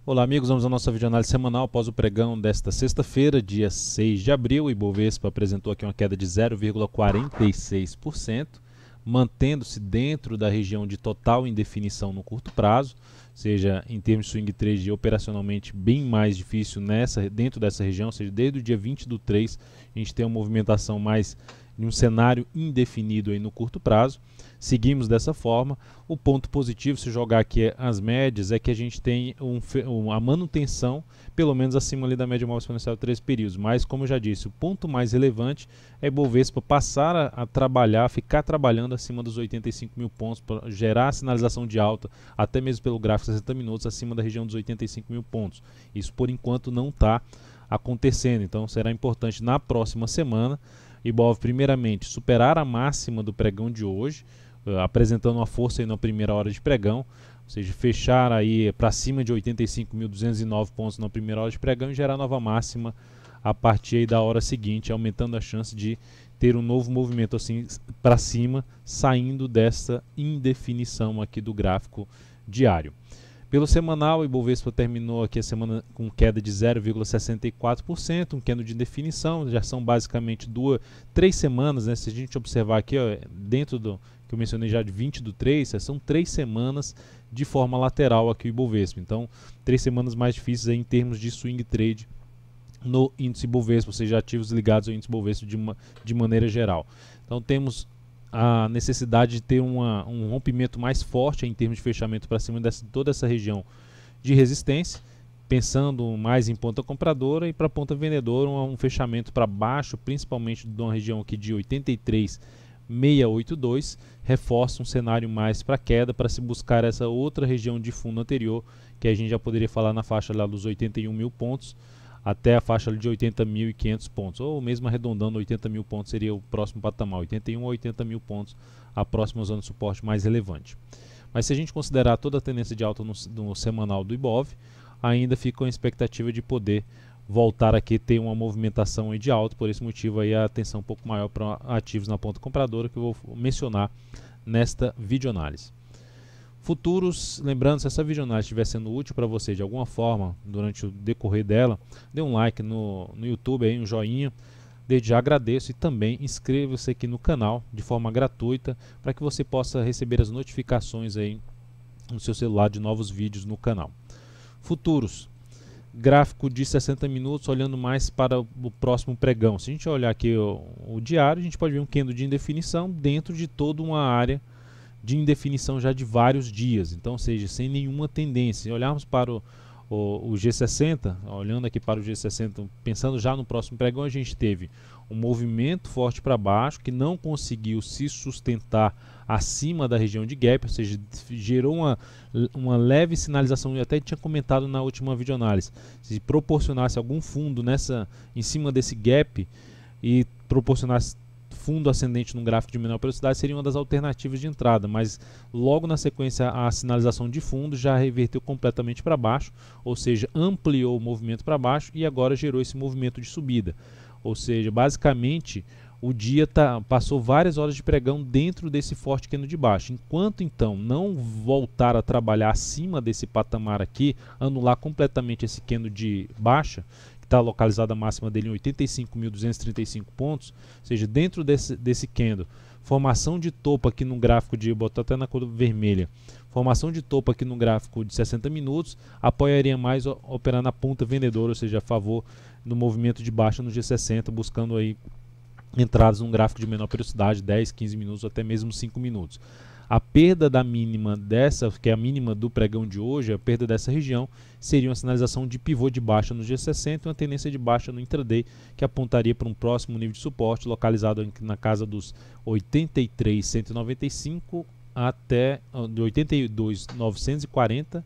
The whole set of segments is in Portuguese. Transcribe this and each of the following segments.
Olá amigos, vamos à nossa videoanálise semanal após o pregão desta sexta-feira, dia 6 de abril. O Ibovespa apresentou aqui uma queda de 0,46%, mantendo-se dentro da região de total indefinição no curto prazo, ou seja, em termos de swing trade operacionalmente bem mais difícil dentro dessa região, ou seja, desde o dia 20/3 a gente tem uma movimentação mais em um cenário indefinido aí no curto prazo. Seguimos dessa forma. O ponto positivo, se jogar aqui as médias, é que a gente tem a manutenção, pelo menos acima ali da média móvel exponencial de 3 períodos. Mas, como eu já disse, o ponto mais relevante é Ibovespa passar a trabalhar, ficar trabalhando acima dos 85 mil pontos, para gerar a sinalização de alta, até mesmo pelo gráfico 60 minutos, acima da região dos 85 mil pontos. Isso, por enquanto, não está acontecendo. Então, será importante na próxima semana Ibov, primeiramente, superar a máxima do pregão de hoje, apresentando uma força aí na primeira hora de pregão, ou seja, fechar aí para cima de 85.209 pontos na primeira hora de pregão e gerar nova máxima a partir aí da hora seguinte, aumentando a chance de ter um novo movimento assim para cima, saindo dessa indefinição aqui do gráfico diário. Pelo semanal, o Ibovespa terminou aqui a semana com queda de 0,64%, um candle de indefinição, já são basicamente 3 semanas, né? Se a gente observar aqui, ó, dentro do que eu mencionei já de 20/3, são 3 semanas de forma lateral aqui o Ibovespa. Então, 3 semanas mais difíceis aí em termos de swing trade no índice Ibovespa, ou seja, ativos ligados ao índice Ibovespa de maneira geral. Então, temos a necessidade de ter um rompimento mais forte em termos de fechamento para cima de toda essa região de resistência, pensando mais em ponta compradora, e para ponta vendedora um fechamento para baixo, principalmente de uma região aqui de 83.682, reforça um cenário mais para queda, para se buscar essa outra região de fundo anterior, que a gente já poderia falar na faixa lá dos 81 mil pontos, até a faixa de 80.500 pontos, ou mesmo arredondando 80 mil pontos seria o próximo patamar, 81 a 80 mil pontos, a próxima zona de suporte mais relevante. Mas se a gente considerar toda a tendência de alta no semanal do Ibov, ainda fica com a expectativa de poder voltar aqui ter uma movimentação aí de alta. Por esse motivo aí a atenção um pouco maior para ativos na ponta compradora, que eu vou mencionar nesta videoanálise. Futuros, lembrando, se essa videoanálise estiver sendo útil para você de alguma forma durante o decorrer dela, dê um like no YouTube, aí, um joinha, desde já agradeço, e também inscreva-se aqui no canal de forma gratuita para que você possa receber as notificações aí no seu celular de novos vídeos no canal. Futuros, gráfico de 60 minutos, olhando mais para o próximo pregão. Se a gente olhar aqui o diário, a gente pode ver um candle de indefinição dentro de toda uma área de indefinição já de vários dias, então, ou seja, sem nenhuma tendência. Se olharmos para o G60, olhando aqui para o G60, pensando já no próximo pregão, a gente teve um movimento forte para baixo, que não conseguiu se sustentar acima da região de gap, ou seja, gerou uma leve sinalização. Eu até tinha comentado na última videoanálise, se proporcionasse algum fundo em cima desse gap e proporcionasse fundo ascendente num gráfico de menor velocidade, seria uma das alternativas de entrada, mas logo na sequência a sinalização de fundo já reverteu completamente para baixo, ou seja, ampliou o movimento para baixo e agora gerou esse movimento de subida. Ou seja, basicamente o dia passou várias horas de pregão dentro desse forte candle de baixo. Enquanto então não voltar a trabalhar acima desse patamar aqui, anular completamente esse candle de baixa, está localizada a máxima dele em 85.235 pontos, ou seja, dentro desse candle, formação de topo aqui no gráfico de, botar até na cor vermelha, formação de topo aqui no gráfico de 60 minutos, apoiaria mais operar na ponta vendedora, ou seja, a favor do movimento de baixa no G60, buscando aí entradas num gráfico de menor periodicidade, 10, 15 minutos, até mesmo 5 minutos. A perda da mínima dessa, que é a mínima do pregão de hoje, a perda dessa região, seria uma sinalização de pivô de baixa no G60 e uma tendência de baixa no intraday, que apontaria para um próximo nível de suporte localizado na casa dos 83.195 até de 82.940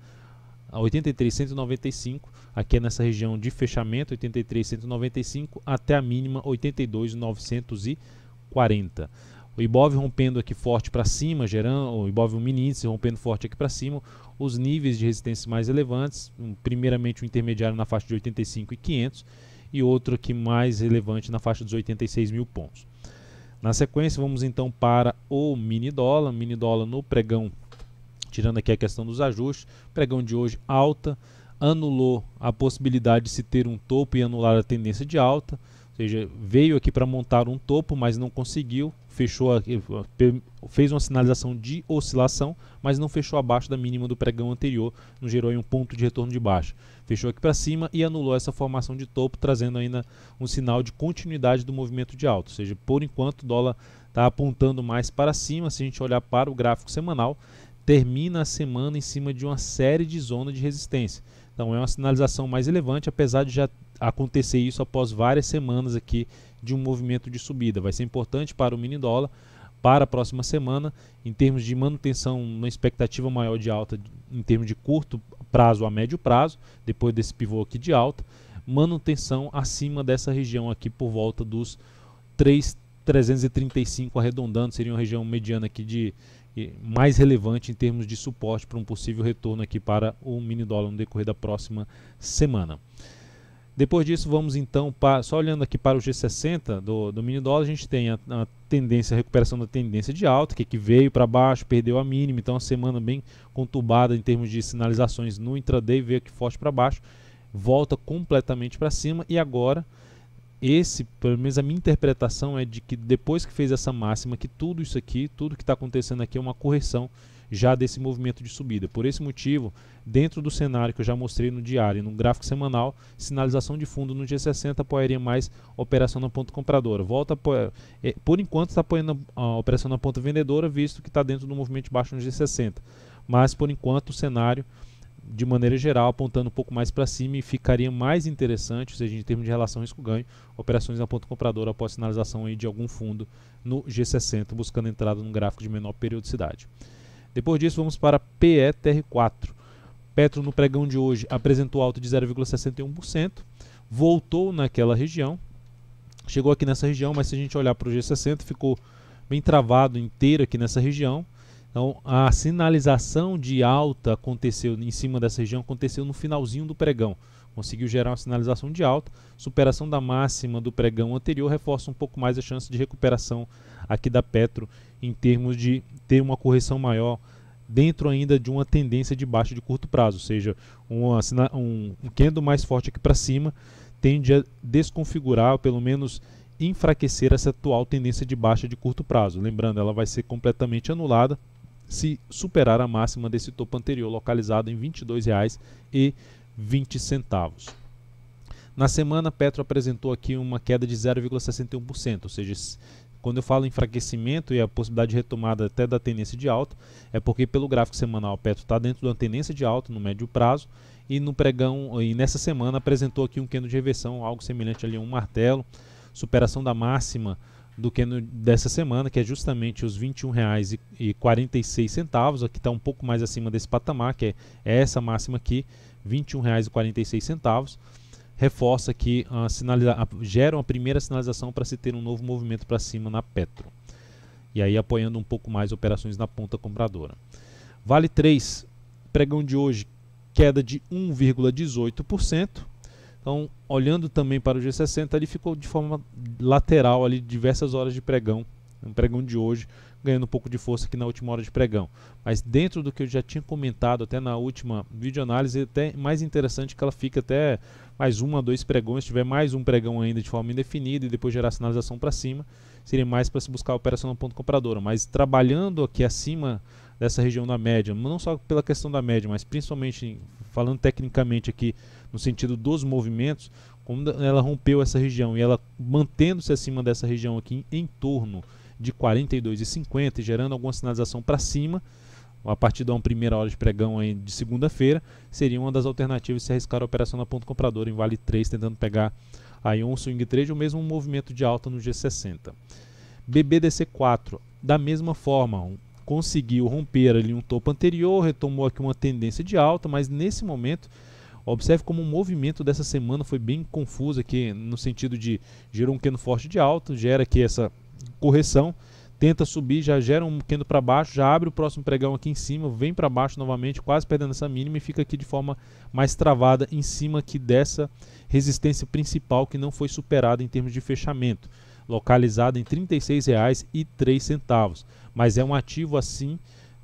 a 83.195, aqui é nessa região de fechamento, 83.195 até a mínima 82.940. O Ibov rompendo aqui forte para cima, gerando o Ibov, um mini índice rompendo forte aqui para cima, os níveis de resistência mais relevantes, primeiramente o intermediário na faixa de 85.500 e outro aqui mais relevante na faixa dos 86 mil pontos. Na sequência, vamos então para o mini dólar no pregão, tirando aqui a questão dos ajustes, pregão de hoje alta, anulou a possibilidade de se ter um topo e anular a tendência de alta, ou seja, veio aqui para montar um topo, mas não conseguiu, fez uma sinalização de oscilação, mas não fechou abaixo da mínima do pregão anterior, não gerou aí um ponto de retorno de baixa. Fechou aqui para cima e anulou essa formação de topo, trazendo ainda um sinal de continuidade do movimento de alta, ou seja, por enquanto o dólar está apontando mais para cima. Se a gente olhar para o gráfico semanal, termina a semana em cima de uma série de zonas de resistência. Então é uma sinalização mais relevante, apesar de já acontecer isso após várias semanas aqui de um movimento de subida. Vai ser importante para o mini dólar para a próxima semana, em termos de manutenção, uma expectativa maior de alta em termos de curto prazo a médio prazo, depois desse pivô aqui de alta, manutenção acima dessa região aqui por volta dos 335 arredondando, seria uma região mediana aqui mais relevante em termos de suporte para um possível retorno aqui para o mini dólar no decorrer da próxima semana. Depois disso, vamos então, só olhando aqui para o G60 do mini dólar, a gente tem a tendência, a recuperação da tendência de alta, que veio para baixo, perdeu a mínima, então uma semana bem conturbada em termos de sinalizações no intraday, veio aqui forte para baixo, volta completamente para cima e agora, pelo menos a minha interpretação é de que depois que fez essa máxima, que tudo isso aqui, tudo que está acontecendo aqui é uma correção já desse movimento de subida. Por esse motivo, dentro do cenário que eu já mostrei no diário e no gráfico semanal, sinalização de fundo no G60 apoiaria mais operação na ponta compradora. Por enquanto está apoiando a operação na ponta vendedora, visto que está dentro do movimento de baixo no G60. Mas por enquanto o cenário, de maneira geral, apontando um pouco mais para cima e ficaria mais interessante, ou seja, em termos de relação risco-ganho, operações na ponta compradora após sinalização aí de algum fundo no G60, buscando entrada num gráfico de menor periodicidade. Depois disso, vamos para PETR4. Petro no pregão de hoje apresentou alta de 0,61%, voltou naquela região, chegou aqui nessa região, mas se a gente olhar para o G60, ficou bem travado inteiro aqui nessa região. Então, a sinalização de alta aconteceu em cima dessa região, aconteceu no finalzinho do pregão. Conseguiu gerar uma sinalização de alta, superação da máxima do pregão anterior, reforça um pouco mais a chance de recuperação aqui da Petro, em termos de ter uma correção maior dentro ainda de uma tendência de baixa de curto prazo, ou seja, um candle mais forte aqui para cima tende a desconfigurar, ou pelo menos enfraquecer essa atual tendência de baixa de curto prazo. Lembrando, ela vai ser completamente anulada se superar a máxima desse topo anterior, localizado em R$ 22,20. Na semana, Petro apresentou aqui uma queda de 0,61%, ou seja, quando eu falo enfraquecimento e a possibilidade de retomada até da tendência de alta, é porque pelo gráfico semanal o Petro está dentro de uma tendência de alta no médio prazo e no pregão, e nessa semana apresentou aqui um candle de reversão, algo semelhante ali a um martelo, superação da máxima do candle dessa semana, que é justamente os R$ 21,46, aqui está um pouco mais acima desse patamar, que é essa máxima aqui, R$ 21,46, reforça que gera uma primeira sinalização para se ter um novo movimento para cima na Petro, e aí apoiando um pouco mais operações na ponta compradora. Vale 3, pregão de hoje, queda de 1,18%. Então, olhando também para o G60, ele ficou de forma lateral ali diversas horas de pregão, um pregão de hoje, ganhando um pouco de força aqui na última hora de pregão. Mas dentro do que eu já tinha comentado até na última videoanálise, é até mais interessante que ela fique até mais 1 a 2 pregões, se tiver mais um pregão ainda de forma indefinida e depois gerar sinalização para cima, seria mais para se buscar a operação na ponta compradora. Mas trabalhando aqui acima dessa região da média, não só pela questão da média, mas principalmente falando tecnicamente aqui no sentido dos movimentos, como ela rompeu essa região e ela mantendo-se acima dessa região aqui em torno de 42,50 e gerando alguma sinalização para cima, a partir de uma primeira hora de pregão aí de segunda-feira, seria uma das alternativas se arriscar a operação na ponta compradora em Vale 3, tentando pegar aí um swing trade ou mesmo um movimento de alta no G60. BBDC4, da mesma forma, conseguiu romper ali um topo anterior, retomou aqui uma tendência de alta, mas nesse momento, observe como o movimento dessa semana foi bem confuso aqui, no sentido de gerou um candle forte de alta, gera aqui essa correção, tenta subir, já gera um candle para baixo, já abre o próximo pregão aqui em cima, vem para baixo novamente, quase perdendo essa mínima e fica aqui de forma mais travada em cima aqui dessa resistência principal que não foi superada em termos de fechamento, localizada em R$ 36,03, mas é um ativo assim,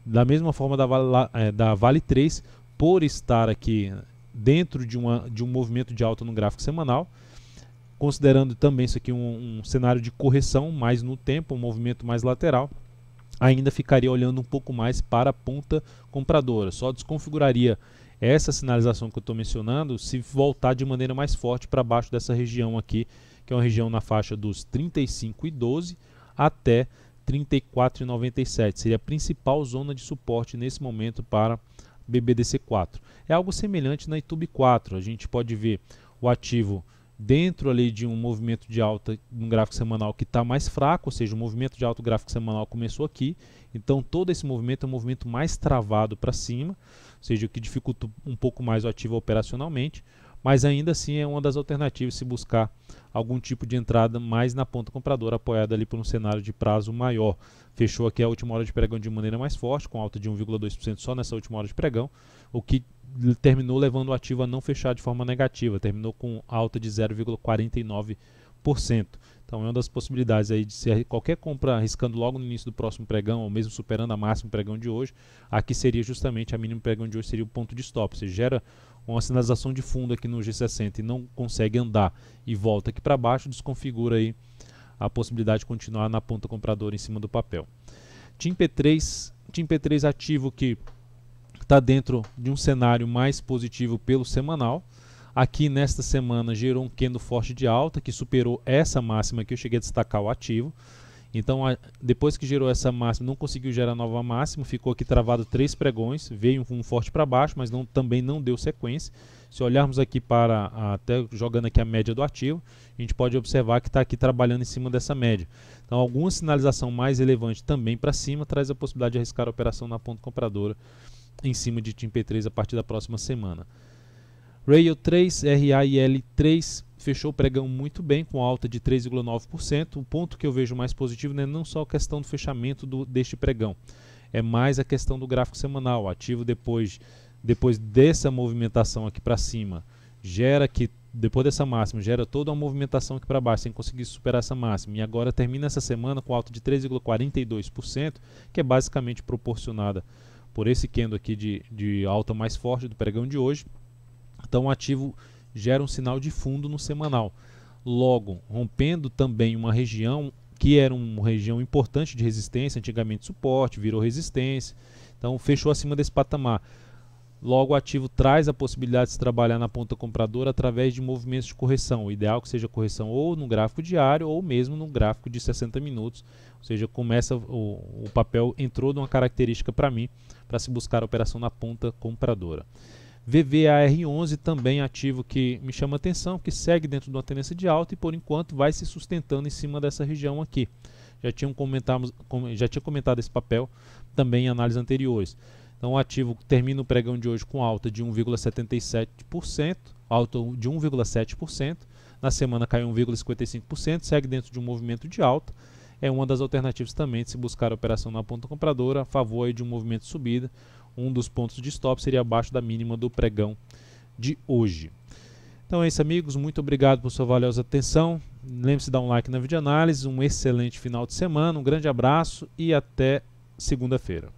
da mesma forma da Vale 3, por estar aqui dentro de um movimento de alta no gráfico semanal, considerando também isso aqui um cenário de correção mais no tempo, um movimento mais lateral, ainda ficaria olhando um pouco mais para a ponta compradora. Só desconfiguraria essa sinalização que eu estou mencionando se voltar de maneira mais forte para baixo dessa região aqui, que é uma região na faixa dos 35,12 até 34,97. Seria a principal zona de suporte nesse momento para BBDC4. É algo semelhante na YouTube 4. A gente pode ver o ativo dentro ali de um movimento de alta no gráfico semanal que está mais fraco, ou seja, o movimento de alta gráfico semanal começou aqui, então todo esse movimento é um movimento mais travado para cima, ou seja, o que dificulta um pouco mais o ativo operacionalmente, mas ainda assim é uma das alternativas se buscar algum tipo de entrada mais na ponta compradora, apoiada ali por um cenário de prazo maior. Fechou aqui a última hora de pregão de maneira mais forte, com alta de 1,2% só nessa última hora de pregão, o que terminou levando o ativo a não fechar de forma negativa, terminou com alta de 0,49%. Então é uma das possibilidades aí de ser qualquer compra arriscando logo no início do próximo pregão, ou mesmo superando a máxima pregão de hoje. Aqui seria justamente a mínima pregão de hoje, seria o ponto de stop. Você gera uma sinalização de fundo aqui no G60 e não consegue andar e volta aqui para baixo, desconfigura aí a possibilidade de continuar na ponta compradora em cima do papel. TIM P3 ativo que está dentro de um cenário mais positivo pelo semanal. Aqui nesta semana gerou um candle forte de alta que superou essa máxima que eu cheguei a destacar o ativo. Então depois que gerou essa máxima não conseguiu gerar nova máxima, ficou aqui travado 3 pregões, veio um forte para baixo, mas também não deu sequência. Se olharmos aqui para, até jogando aqui a média do ativo, a gente pode observar que está aqui trabalhando em cima dessa média. Então alguma sinalização mais relevante também para cima traz a possibilidade de arriscar a operação na ponta compradora em cima de TIM P3 a partir da próxima semana. Rail 3, RAIL 3 fechou o pregão muito bem, com alta de 3,9%. O ponto que eu vejo mais positivo não é não só a questão do fechamento deste pregão, é mais a questão do gráfico semanal. O ativo depois dessa movimentação aqui para cima, depois dessa máxima, gera toda uma movimentação aqui para baixo, sem conseguir superar essa máxima. E agora termina essa semana com alta de 3,42%, que é basicamente proporcionada por esse candle aqui de alta mais forte do pregão de hoje. Então o ativo gera um sinal de fundo no semanal. Logo, rompendo também uma região que era uma região importante de resistência, antigamente suporte, virou resistência. Então fechou acima desse patamar. Logo o ativo traz a possibilidade de se trabalhar na ponta compradora através de movimentos de correção. O ideal é que seja correção ou no gráfico diário ou mesmo no gráfico de 60 minutos. Ou seja, o papel entrou numa característica para mim, para se buscar a operação na ponta compradora. VVAR11 também ativo que me chama atenção, que segue dentro de uma tendência de alta e por enquanto vai se sustentando em cima dessa região aqui. Já tinha comentado esse papel também em análises anteriores. Então o ativo termina o pregão de hoje com alta de 1,77%, alta de 1,7%, na semana caiu 1,55%, segue dentro de um movimento de alta. É uma das alternativas também de se buscar a operação na ponta compradora, a favor aí de um movimento de subida. Um dos pontos de stop seria abaixo da mínima do pregão de hoje. Então é isso, amigos, muito obrigado por sua valiosa atenção. Lembre-se de dar um like na videoanálise, um excelente final de semana, um grande abraço e até segunda-feira.